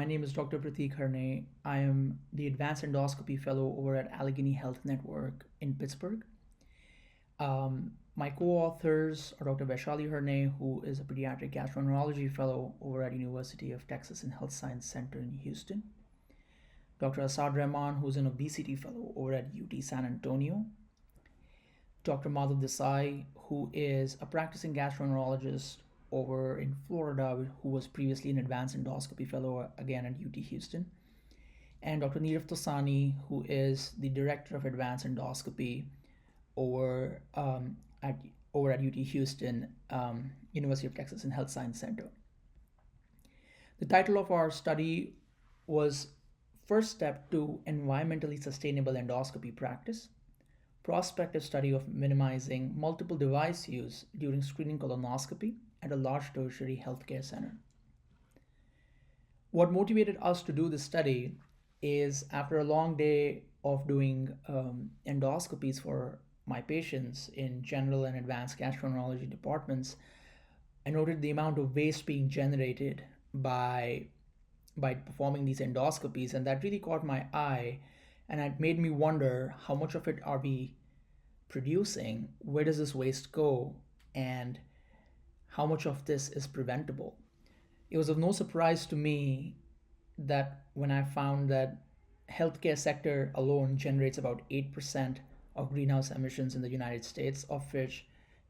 My name is Dr. Prateek Harne. I am the Advanced Endoscopy Fellow over at Allegheny Health Network in Pittsburgh. My co-authors are Dr. Vaishali Harne, who is a pediatric gastroenterology fellow over at University of Texas and Health Science Center in Houston. Dr. Asad Rehman, who's an obesity fellow over at UT San Antonio. Dr. Madhav Desai, who is a practicing gastroenterologist over in Florida, who was previously an advanced endoscopy fellow again at UT Houston. And Dr. Neerav Tosani, who is the director of advanced endoscopy over at UT Houston, University of Texas and Health Science Center. The title of our study was First Step to Environmentally Sustainable Endoscopy Practice, prospective study of minimizing multiple device use during screening colonoscopy at a large tertiary healthcare center. What motivated us to do this study is after a long day of doing endoscopies for my patients in general and advanced gastroenterology departments, I noted the amount of waste being generated by performing these endoscopies, and that really caught my eye, and it made me wonder how much of it are we producing, where does this waste go, and how much of this is preventable. It was of no surprise to me that when I found that healthcare sector alone generates about 8% of greenhouse emissions in the United States, of which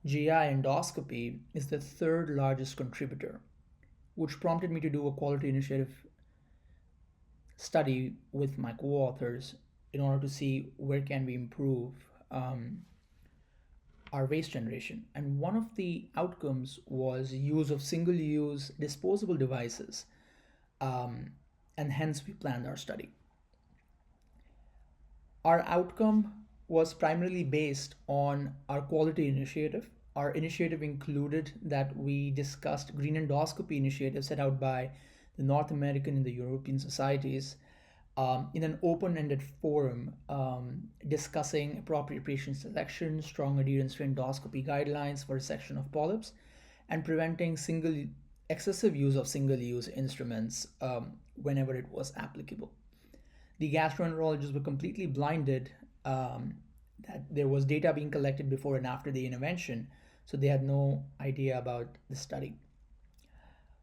GI endoscopy is the third largest contributor, which prompted me to do a quality initiative study with my co-authors in order to see where can we improve our waste generation. And one of the outcomes was use of single-use disposable devices, and hence we planned our study. Our outcome was primarily based on our quality initiative. Our initiative included that we discussed green endoscopy initiatives set out by the North American and the European societies in an open-ended forum discussing appropriate patient selection, strong adherence to endoscopy guidelines for resection of polyps, and preventing excessive use of single-use instruments whenever it was applicable. The gastroenterologists were completely blinded that there was data being collected before and after the intervention, so they had no idea about the study.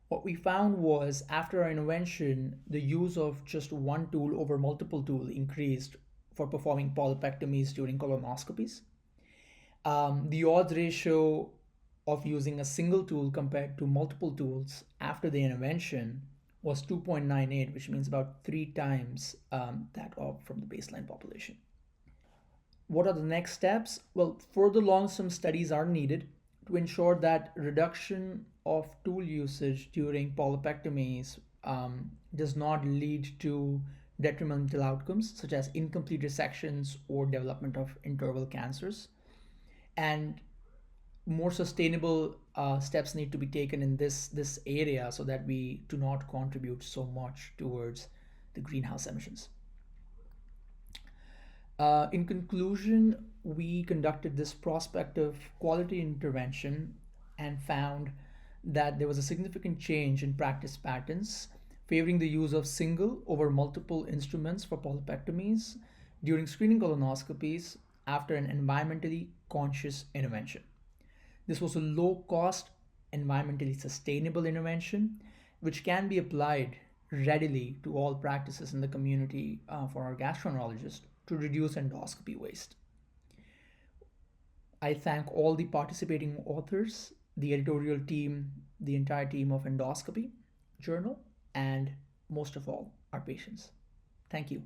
What we found was after our intervention, the use of just one tool over multiple tools increased for performing polypectomies during colonoscopies. The odds ratio of using a single tool compared to multiple tools after the intervention was 2.98, which means about 3 times that from the baseline population. What are the next steps? Well, further long-term studies are needed to ensure that reduction of tool usage during polypectomies does not lead to detrimental outcomes such as incomplete resections or development of interval cancers. And more sustainable steps need to be taken in this area so that we do not contribute so much towards the greenhouse emissions. In conclusion, we conducted this prospective quality intervention and found that there was a significant change in practice patterns favoring the use of single over multiple instruments for polypectomies during screening colonoscopies after an environmentally conscious intervention. This was a low-cost, environmentally sustainable intervention which can be applied readily to all practices in the community for our gastroenterologists to reduce endoscopy waste. I thank all the participating authors, the editorial team, the entire team of Endoscopy Journal, and most of all, our patients. Thank you.